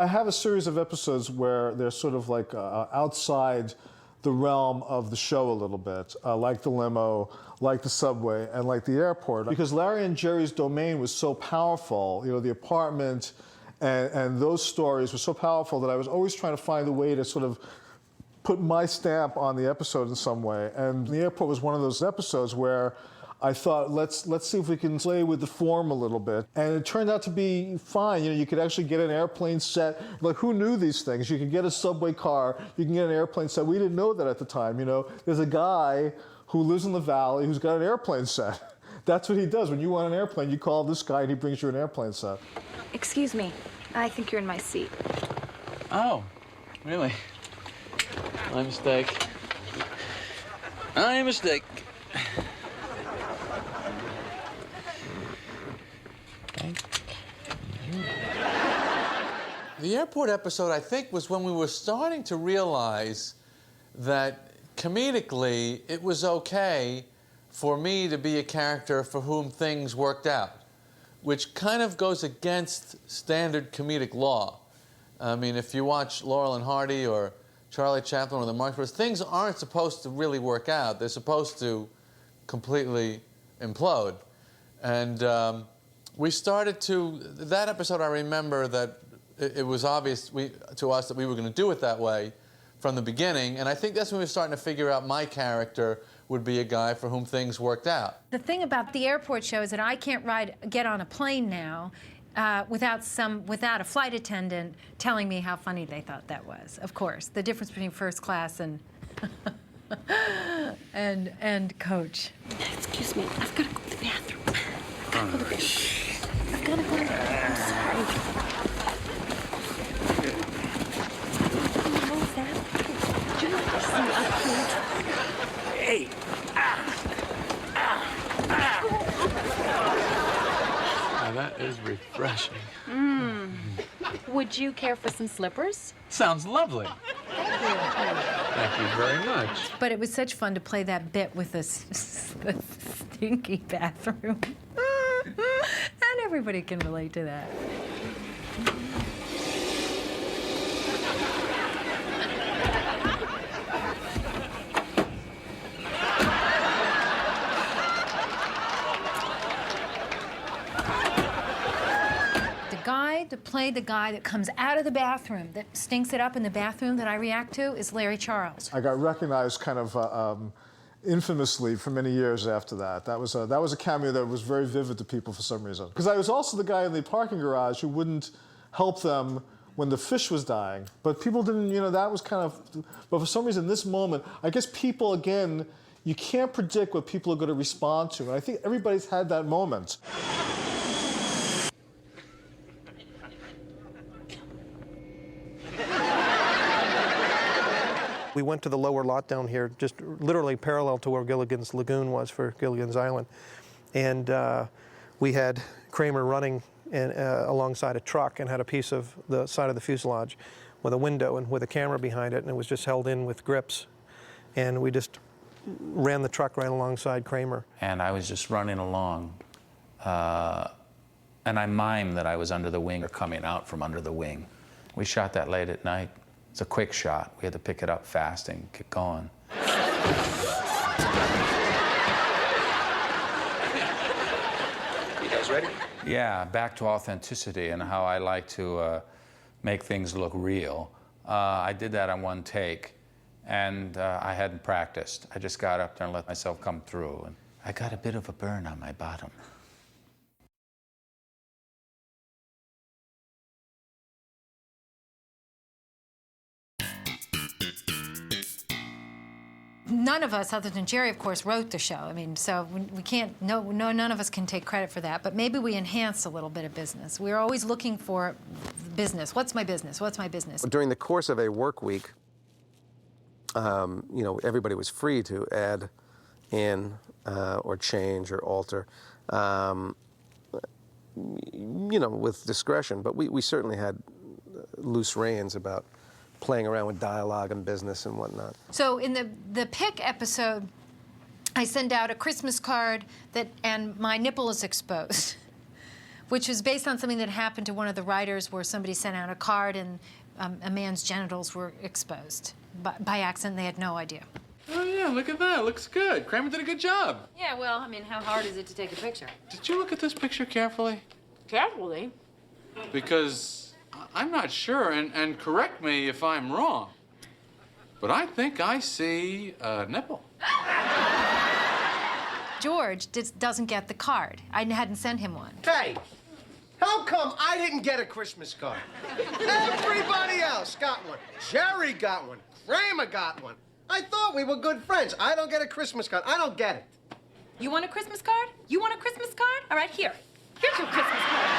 I have a series of episodes where they're sort of like outside the realm of the show a little bit, like the limo, like the subway, and like the airport. Because Larry and Jerry's domain was so powerful, you know, the apartment and those stories were so powerful that I was always trying to find a way to sort of put my stamp on the episode in some way. And the airport was one of those episodes where I thought, let's see if we can play with the form a little bit. And it turned out to be fine. You know, you could actually get an airplane set. Like, who knew these things? You could get a subway car, you can get an airplane set. We didn't know that at the time, you know. There's a guy who lives in the valley who's got an airplane set. That's what he does. When you want an airplane, you call this guy and he brings you an airplane set. Excuse me. I think you're in my seat. Oh, really? My mistake. My mistake. The airport episode, I think, was when we were starting to realize that comedically it was okay for me to be a character for whom things worked out, which kind of goes against standard comedic law. I mean, if you watch Laurel and Hardy or Charlie Chaplin or the Marx Brothers, things aren't supposed to really work out. They're supposed to completely implode. And we started to, that episode, I remember that it was obvious to us that we were going to do it that way from the beginning. And I think that's when we were starting to figure out my character would be a guy for whom things worked out. The thing about the airport show is that I can't get on a plane now without a flight attendant telling me how funny they thought that was. Of course, the difference between first class and and coach. Excuse me. I've got to go to the bathroom. I've got to go to the bathroom. I've got to go to the bathroom. I'm sorry. What was that? Do you want to see up here? Hey! Now that is refreshing. Would you care for some slippers? Sounds lovely. Thank you very much. But it was such fun to play that bit with the stinky bathroom. And everybody can relate to that. To play the guy that comes out of the bathroom, that stinks it up in the bathroom that I react to, is Larry Charles. I got recognized kind of infamously for many years after that. That was a cameo that was very vivid to people for some reason. Because I was also the guy in the parking garage who wouldn't help them when the fish was dying. But people didn't, you know, that was kind of, but for some reason, this moment, I guess people, again, you can't predict what people are going to respond to. And I think everybody's had that moment. We went to the lower lot down here, just literally parallel to where Gilligan's Lagoon was for Gilligan's Island. And we had Kramer running alongside a truck and had a piece of the side of the fuselage with a window and with a camera behind it, and it was just held in with grips. And we just ran the truck right alongside Kramer. And I was just running along, and I mimed that I was under the wing or coming out from under the wing. We shot that late at night. It's a quick shot. We had to pick it up fast and get going. You guys ready? Yeah, back to authenticity and how I like to make things look real. I did that on one take, and I hadn't practiced. I just got up there and let myself come through. And I got a bit of a burn on my bottom. None of us, other than Jerry, of course, wrote the show. I mean, so we can't, none of us can take credit for that, but maybe we enhanced a little bit of business. We're always looking for business. What's my business? What's my business? During the course of a work week, you know, everybody was free to add in or change or alter, you know, with discretion, but we certainly had loose reins about playing around with dialogue and business and whatnot. So in the pick episode, I send out a Christmas card and my nipple is exposed. which was based on something that happened to one of the writers where somebody sent out a card and a man's genitals were exposed. By accident, they had no idea. Oh, yeah, look at that. Looks good. Kramer did a good job. Yeah, well, I mean, how hard is it to take a picture? Did you look at this picture carefully? Carefully. Because I'm not sure, and correct me if I'm wrong, but I think I see a nipple. George doesn't get the card. I hadn't sent him one. Hey, how come I didn't get a Christmas card? Everybody else got one. Jerry got one. Kramer got one. I thought we were good friends. I don't get a Christmas card. I don't get it. You want a Christmas card? You want a Christmas card? All right, here. Here's your Christmas card.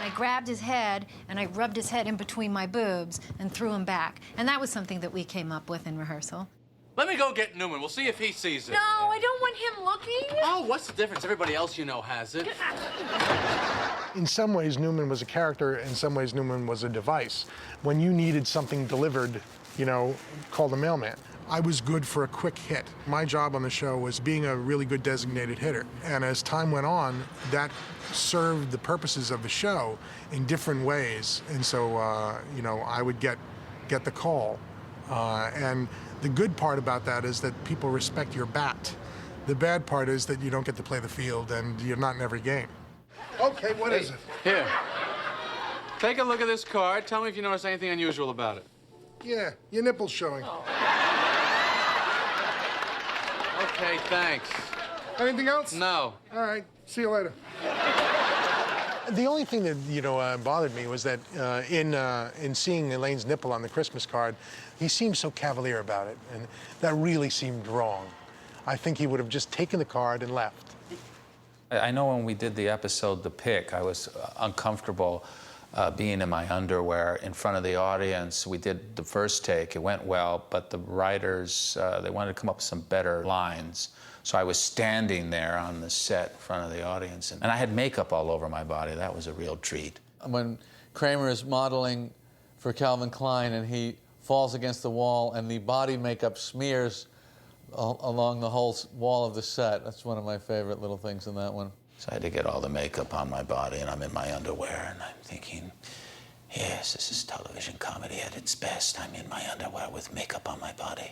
I grabbed his head and I rubbed his head in between my boobs and threw him back. And that was something that we came up with in rehearsal. Let me go get Newman. We'll see if he sees it. No, I don't want him looking. Oh, what's the difference? Everybody else you know has it. In some ways, Newman was a character. In some ways, Newman was a device. When you needed something delivered, you know, call the mailman. I was good for a quick hit. My job on the show was being a really good designated hitter. And as time went on, that served the purposes of the show in different ways. And so, you know, I would get the call. And the good part about that is that people respect your bat. The bad part is that you don't get to play the field and you're not in every game. Okay, what is it? Here. Take a look at this card. Tell me if you notice anything unusual about it. Yeah, your nipple's showing. Okay, thanks. Anything else? No. All right, see you later. The only thing that, you know, bothered me was that in seeing Elaine's nipple on the Christmas card, he seemed so cavalier about it, and that really seemed wrong. I think he would have just taken the card and left. I know when we did the episode The Pick, I was uncomfortable being in my underwear in front of the audience. We did the first take, it went well, but the writers, they wanted to come up with some better lines. So I was standing there on the set in front of the audience, and I had makeup all over my body. That was a real treat. When Kramer is modeling for Calvin Klein and he falls against the wall and the body makeup smears along the whole wall of the set, that's one of my favorite little things in that one. So I had to get all the makeup on my body, and I'm in my underwear, and I'm thinking, yes, this is television comedy at its best. I'm in my underwear with makeup on my body.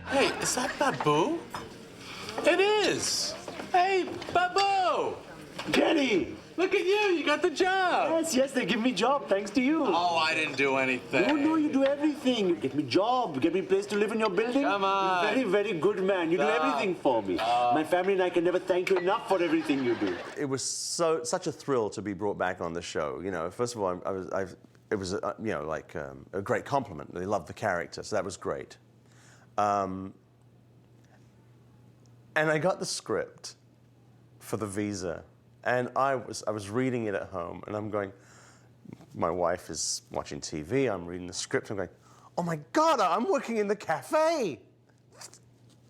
Hey, is that Babu? It is. Hey, Babu! Kenny! Look at you, you got the job. Yes, they give me job thanks to you. Oh, I didn't do anything. No, you do everything. You get me job, you get me place to live in your building. Come on. You're very, very good man. You do everything for me. My family and I can never thank you enough for everything you do. It was such a thrill to be brought back on the show. You know, first of all, it was you know, like a great compliment. They loved the character, so that was great. And I got the script for the visa, and I was reading it at home, and I'm going, my wife is watching TV, I'm reading the script, I'm going, oh my God, I'm working in the cafe.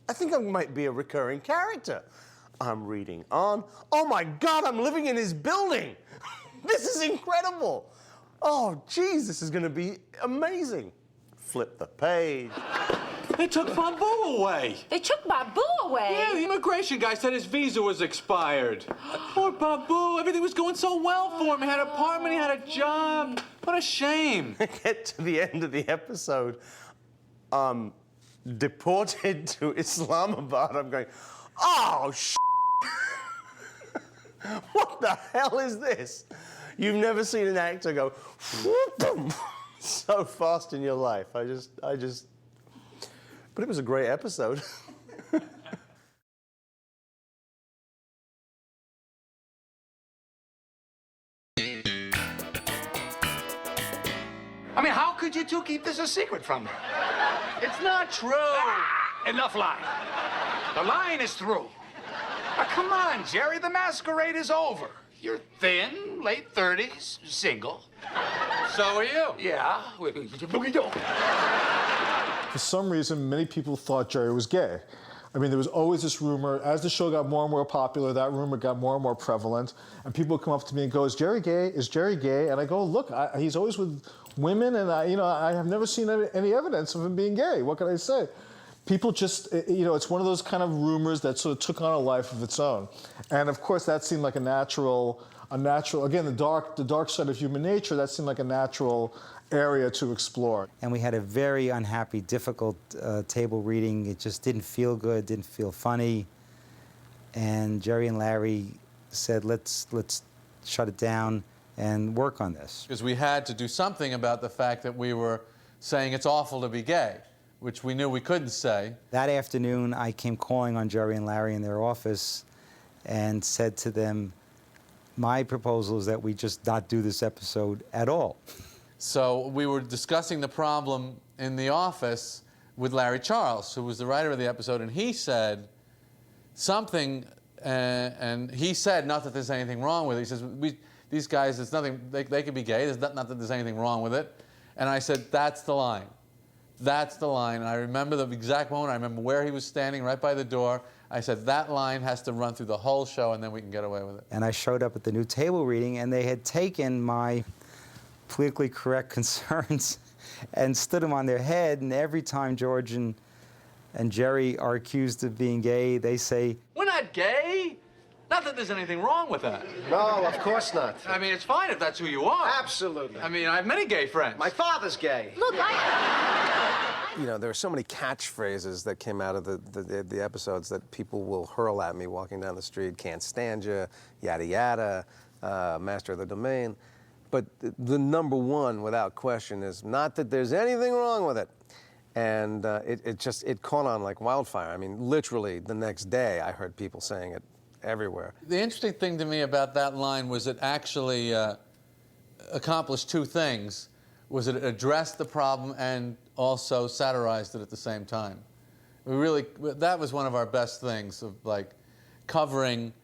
I think I might be a recurring character. I'm reading on, oh my God, I'm living in his building. This is incredible. Oh, geez, this is gonna be amazing. Flip the page. They took Babu away. They took Babu away? Yeah, the immigration guy said his visa was expired. Poor Babu, everything was going so well for him. He had an apartment, he had a job. What a shame. Get to the end of the episode, deported to Islamabad. I'm going, oh, what the hell is this? You've never seen an actor go so fast in your life. I just. But it was a great episode. I mean, how could you two keep this a secret from me? It's not true. Enough lying. The line is through. Now, come on, Jerry, the masquerade is over. You're thin, late 30s, single. So are you. Yeah. For some reason, many people thought Jerry was gay. I mean, there was always this rumor. As the show got more and more popular, that rumor got more and more prevalent. And people would come up to me and go, "Is Jerry gay? Is Jerry gay?" And I go, "Look, he's always with women, and I have never seen any evidence of him being gay. What can I say?" People just, it's one of those kind of rumors that sort of took on a life of its own. And of course, that seemed like a natural, again, the dark side of human nature, that seemed like a natural area to explore. And we had a very unhappy, difficult table reading. It just didn't feel good, didn't feel funny. And Jerry and Larry said, let's shut it down and work on this. Because we had to do something about the fact that we were saying it's awful to be gay, which we knew we couldn't say. That afternoon, I came calling on Jerry and Larry in their office and said to them, my proposal is that we just not do this episode at all. So we were discussing the problem in the office with Larry Charles, who was the writer of the episode, and he said something, and he said, not that there's anything wrong with it. He says, these guys, there's nothing, they could be gay, not that there's anything wrong with it. And I said, that's the line. That's the line. And I remember the exact moment. I remember where he was standing right by the door. I said, that line has to run through the whole show, and then we can get away with it. And I showed up at the new table reading, and they had taken my politically correct concerns and stood them on their head. And every time George and Jerry are accused of being gay, they say, we're not gay. Not that there's anything wrong with that. No, of course not. I mean, it's fine if that's who you are. Absolutely. I mean, I have many gay friends. My father's gay. Look, There were so many catchphrases that came out of the episodes that people will hurl at me walking down the street. Can't stand you, yada yada, master of the domain. But the number one, without question, is not that there's anything wrong with it. And it caught on like wildfire. I mean, literally the next day I heard people saying it everywhere. The interesting thing to me about that line was it actually accomplished two things. Was it addressed the problem and also satirized it at the same time. That was one of our best things, of like covering,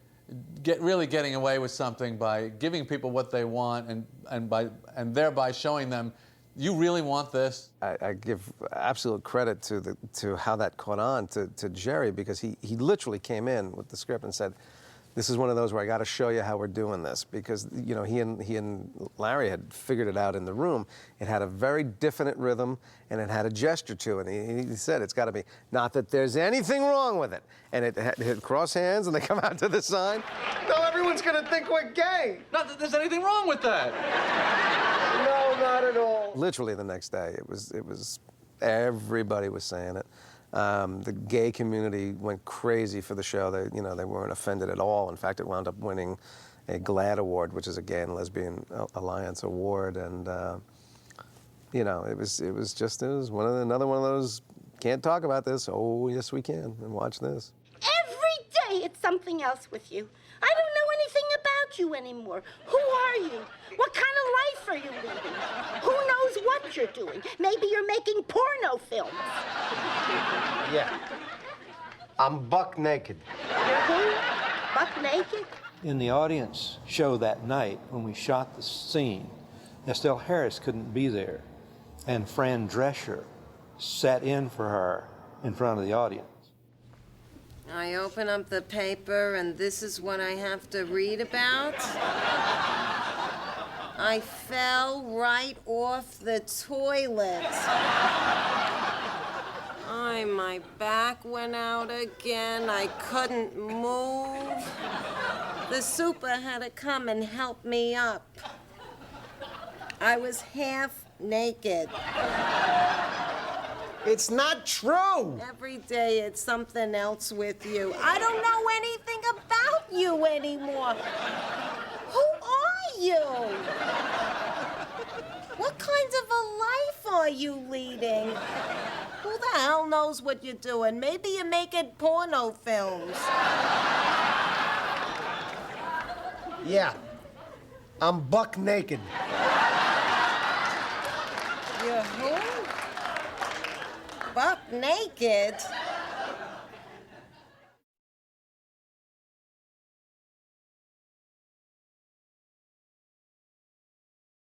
really getting away with something by giving people what they want and thereby showing them, you really want this? I give absolute credit to how that caught on to Jerry, because he literally came in with the script and said, this is one of those where I got to show you how we're doing this, because he and Larry had figured it out in the room. It had a very definite rhythm and it had a gesture to it. And he said it's got to be not that there's anything wrong with it, and it had cross hands and they come out to the sign. No, everyone's going to think we're gay. Not that there's anything wrong with that. No, not at all. Literally the next day, it was everybody was saying it. The gay community went crazy for the show. They weren't offended at all. In fact, it wound up winning a GLAAD award, which is a Gay and Lesbian Alliance award. And it was another one of those, can't talk about this. Oh, yes, we can, and watch this. Every day it's something else with you. I don't know anything about you anymore. Who are you? What kind of life are you leading? Who knows what you're doing? Maybe you're making porno films. Yeah. I'm buck naked. Who? Buck naked? In the audience show that night, when we shot the scene, Estelle Harris couldn't be there, and Fran Drescher sat in for her in front of the audience. I open up the paper, and this is what I have to read about. I fell right off the toilet. My back went out again. I couldn't move. The super had to come and help me up. I was half naked. It's not true. Every day it's something else with you. I don't know anything about you anymore. Who are you? What kind of a life are you leading? Who the hell knows what you're doing? Maybe you're making porno films. Yeah. I'm buck naked. You're who? Buck naked?